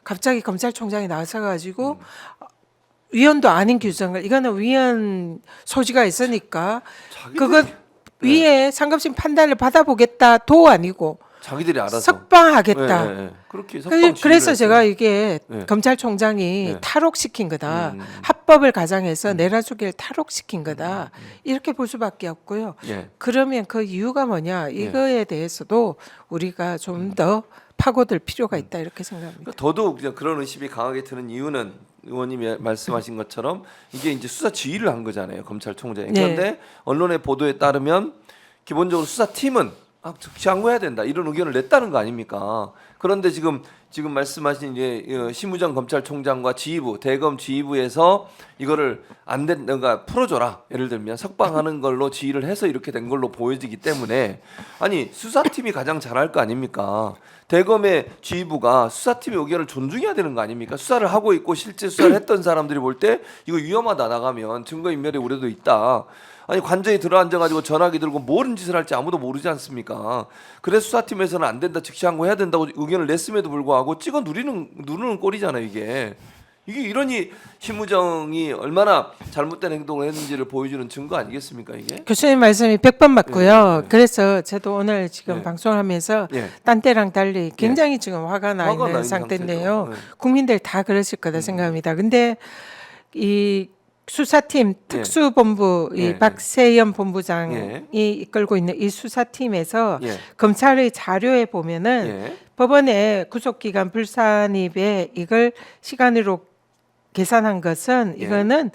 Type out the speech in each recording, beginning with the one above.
갑자기 검찰총장이 나서 가지고 위헌도 아닌 규정을 이거는 위헌 소지가 있으니까 그것 위에 상급심 판단을 받아보겠다도 아니고 자기들이 알아서 석방하겠다. 그렇게 석방 그래서 지휘를 제가 했어요. 이게 네. 검찰총장이 네. 탈옥시킨 거다. 합법을 가장해서 내란 수계를 탈옥시킨 거다. 이렇게 볼 수밖에 없고요. 예. 그러면 그 이유가 뭐냐? 이거에 대해서도 우리가 좀 더 파고들 필요가 있다 이렇게 생각합니다. 그러니까 더더욱 이제 그런 의심이 강하게 드는 이유는 의원님이 말씀하신 것처럼 이게 이제 수사 지휘를 한 거잖아요, 검찰총장이. 네. 그런데 언론의 보도에 따르면 기본적으로 수사팀은 즉시 항고해야 된다 이런 의견을 냈다는 거 아닙니까? 그런데 지금 말씀하신 이제 심우정 검찰총장과 지휘부 대검 지휘부에서 이거를 안 된다가 풀어줘라, 예를 들면 석방하는 걸로 지휘를 해서 이렇게 된 걸로 보여지기 때문에 아니 수사팀이 가장 잘할 거 아닙니까? 대검의 지휘부가 수사팀의 의견을 존중해야 되는 거 아닙니까? 수사를 하고 있고 실제 수사를 했던 사람들이 볼 때 이거 위험하다, 나가면 증거인멸의 우려도 있다. 아니 관저에 들어앉아가지고 전화기 들고 뭐른 짓을 할지 아무도 모르지 않습니까? 그래서 수사팀에서는 안 된다, 즉시 항고해야 된다고 의견을 냈음에도 불구하고 찍어 누르는 꼴이잖아요. 이게 이러니 심우정이 얼마나 잘못된 행동을 했는지를 보여주는 증거 아니겠습니까? 이게 교수님 말씀이 100번 맞고요. 네. 그래서 저도 오늘 지금 네. 방송을 하면서 예. 딴 때랑 달리 굉장히 지금 화가 나 화가 나 있는 있는 상태인데요. 상태죠. 네. 국민들 다 그러실 거다 생각합니다. 근데 이 수사팀 특수본부 이 예. 박세연 본부장이 예. 이끌고 있는 이 수사팀에서 예. 검찰의 자료에 보면은 예. 법원의 구속기간 불산입에 이걸 시간으로 계산한 것은 예. 이거는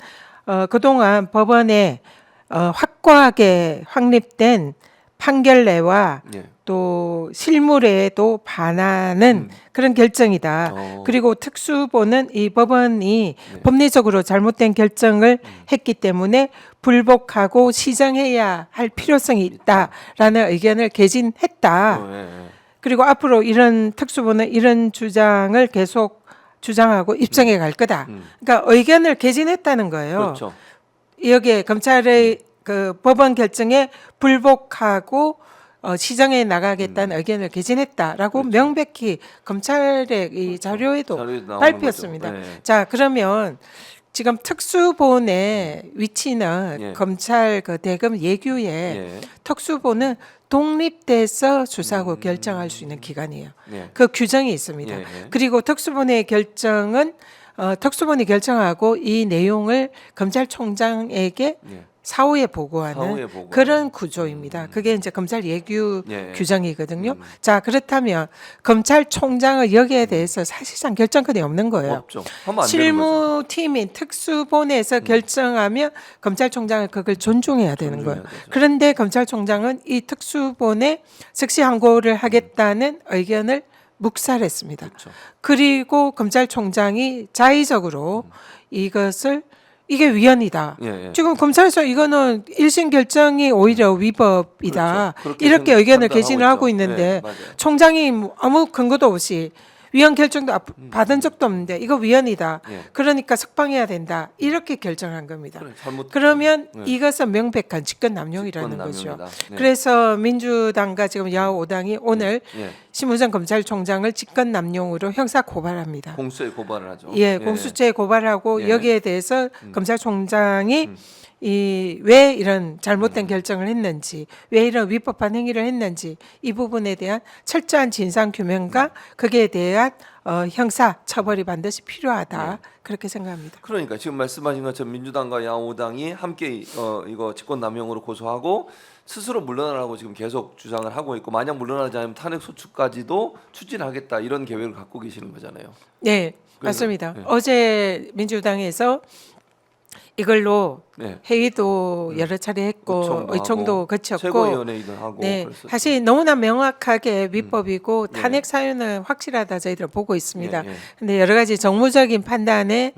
그동안 법원에 확고하게 확립된 판결례와 예. 또 실무례에도 반하는 그런 결정이다. 그리고 특수본은 이 법원이 법리적으로 잘못된 결정을 했기 때문에 불복하고 시정해야 할 필요성이 있다라는 의견을 개진했다. 예. 그리고 앞으로 이런 특수본은 이런 주장을 계속 주장하고 입증해 갈 거다. 그러니까 의견을 개진했다는 거예요. 그렇죠. 여기에 검찰의 그 법원 결정에 불복하고 시정해 나가겠다는 의견을 개진했다라고 명백히 검찰의 이 자료에도 자료에 나오는 발표했습니다. 거죠. 네. 자, 그러면 지금 특수본의 위치는 예. 검찰 그 대검 예규에 예. 특수본은 독립돼서 수사하고 결정할 수 있는 기관이에요. 예. 그 규정이 있습니다. 예. 그리고 특수본의 결정은 특수본이 결정하고 이 내용을 검찰총장에게 예. 사후에 보고하는 사후에 보고하는. 그런 구조입니다. 그게 이제 검찰 예규 예. 규정이거든요. 자, 그렇다면 검찰총장은 여기에 대해서 사실상 결정권이 없는 거예요. 없죠. 하면 안 되는 거죠. 실무팀인 특수본에서 결정하면 검찰총장은 그걸 존중해야 되는 거예요. 존중해야 되죠. 그런데 검찰총장은 이 특수본에 즉시 항고를 하겠다는 의견을 묵살했습니다. 그렇죠. 그리고 검찰총장이 자의적으로 이것을 이게 위헌이다. 예, 예. 지금 검찰에서 이거는 1심 결정이 오히려 위법이다. 그렇죠. 그렇게 이렇게 의견을 판단하고 개진을 하고 있죠. 있는데 네, 맞아요. 총장이 뭐 아무 근거도 없이 위헌 결정도 받은 적도 없는데 이거 위헌이다. 예. 그러니까 석방해야 된다. 이렇게 결정한 겁니다. 그래, 잘못. 그러면 네. 이것은 명백한 직권남용이라는 직권남용이다. 거죠. 네. 그래서 민주당과 지금 야후 5당이 오늘 예. 심우정 검찰총장을 직권남용으로 형사 고발합니다. 공수에 고발을 하죠. 예, 공수처에 고발하고 예. 여기에 대해서 검찰총장이 왜 이런 잘못된 결정을 했는지, 왜 이런 위법한 행위를 했는지 이 부분에 대한 철저한 진상 규명과 거기에 대한 형사 처벌이 반드시 필요하다. 그렇게 생각합니다. 그러니까 지금 말씀하신 것처럼 민주당과 야오당이 함께 이거 직권남용으로 고소하고 스스로 물러나라고 지금 계속 주장을 하고 있고, 만약 물러나지 않으면 탄핵 소추까지도 추진하겠다 이런 계획을 갖고 계시는 거잖아요. 네, 그래서, 맞습니다. 네. 어제 민주당에서 이걸로 네. 회의도 여러 차례 했고 의총도 거쳤고 최고위원회의도 하고. 네, 그랬었죠. 사실 너무나 명확하게 위법이고 예. 탄핵 사유는 확실하다 저희들 보고 있습니다. 예, 예. 근데 여러 가지 정무적인 판단에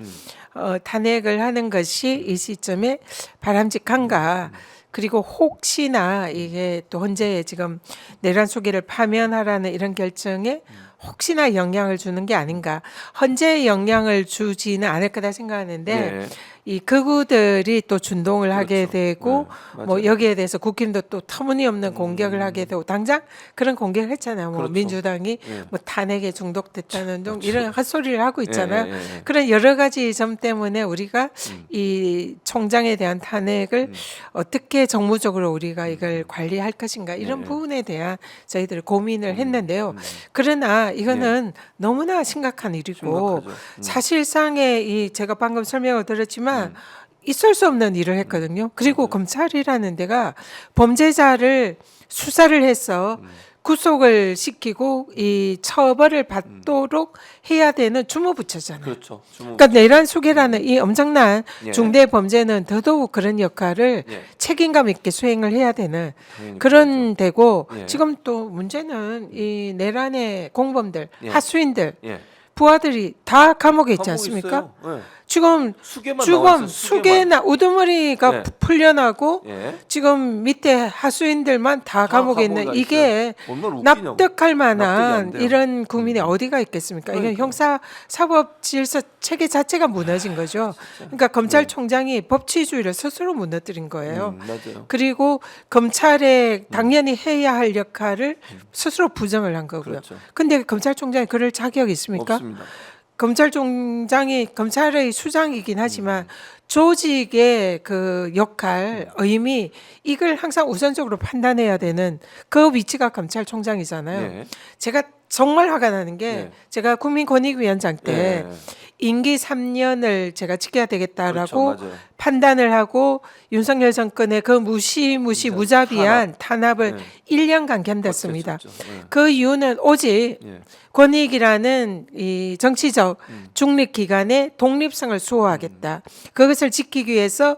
탄핵을 하는 것이 이 시점에 바람직한가? 그리고 혹시나 이게 또 헌재에 지금 내란 수계를 파면하라는 이런 결정에 혹시나 영향을 주는 게 아닌가? 헌재에 영향을 주지는 않을 거다 생각하는데 예. 이 극우들이 또 준동을 하게 그렇죠. 되고 네, 뭐 맞아요. 여기에 대해서 국힘도 또 터무니없는 공격을 하게 되고 당장 그런 공격을 했잖아요. 뭐 그렇죠. 민주당이 예. 뭐 탄핵에 중독됐다는 등 이런 헛소리를 하고 있잖아요. 예, 예, 예. 그런 여러 가지 점 때문에 우리가 이 총장에 대한 탄핵을 어떻게 정무적으로 우리가 이걸 관리할 것인가 이런 예. 부분에 대한 저희들 고민을 했는데요. 그러나 이거는 너무나 심각한 일이고 심각하죠. 사실상의 이 제가 방금 설명을 들었지만 있을 수 없는 일을 했거든요. 그리고 검찰이라는 데가 범죄자를 수사를 해서 구속을 시키고 이 처벌을 받도록 해야 되는 주무부처잖아요. 그렇죠. 주무. 그러니까 내란 수계라는 이 엄청난 예. 중대 범죄는 더더욱 그런 역할을 예. 책임감 있게 수행을 해야 되는 당연히 그런 데고 예. 지금 또 문제는 이 내란의 공범들, 예. 하수인들, 예. 부하들이 다 감옥에 있지 감옥에 않습니까? 있어요. 예. 지금 수개만 나와 지금 있어요. 수개만. 수개나 우두머리가 네. 풀려나고 예. 지금 밑에 하수인들만 다 감옥에 있는 감옥에 이게 얼마나 웃기냐고. 납득할 납득이 안 만한 돼요. 이런 국민이 어디가 있겠습니까? 이건 그러니까요. 형사 사법 질서 체계 자체가 무너진 거죠. 그러니까 검찰총장이 법치주의를 스스로 무너뜨린 거예요. 맞아요. 그리고 검찰에 당연히 해야 할 역할을 스스로 부정을 한 거고요. 그렇죠. 근데 검찰총장이 그럴 자격이 있습니까? 없습니다. 검찰총장이 검찰의 수장이긴 하지만 조직의 그 역할, 의미 이걸 항상 우선적으로 판단해야 되는 그 위치가 검찰총장이잖아요. 예. 제가 정말 화가 나는 게 예. 제가 국민권익위원장 때 예. 임기 3년을 제가 지켜야 되겠다라고 그렇죠. 맞아요. 판단을 하고 윤석열 정권의 그 무자비한 탄압을 1년간 견뎠습니다. 버텼었죠. 예. 그 이유는 오직 예. 권익이라는 이 정치적 중립 기관의 독립성을 수호하겠다. 그것을 지키기 위해서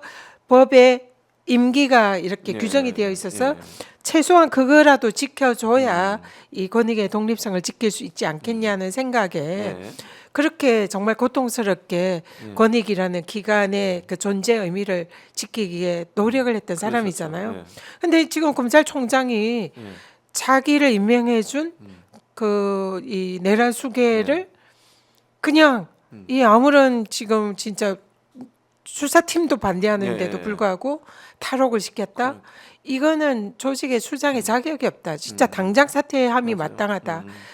법에 임기가 이렇게 예, 규정이 되어 있어서 예. 최소한 그거라도 지켜줘야 이 권익의 독립성을 지킬 수 있지 않겠냐는 생각에 예. 그렇게 정말 고통스럽게 권익이라는 기관의 그 존재 의미를 지키기에 노력을 했던 사람이잖아요. 예. 근데 지금 검찰총장이 예. 자기를 임명해준 그 이 내란 수계를 그냥 이 아무런 지금 진짜 수사팀도 반대하는데도 예. 불구하고 탈옥을 시켰다. 이거는 조직의 수장의 자격이 없다. 진짜 당장 사퇴함이 마땅하다.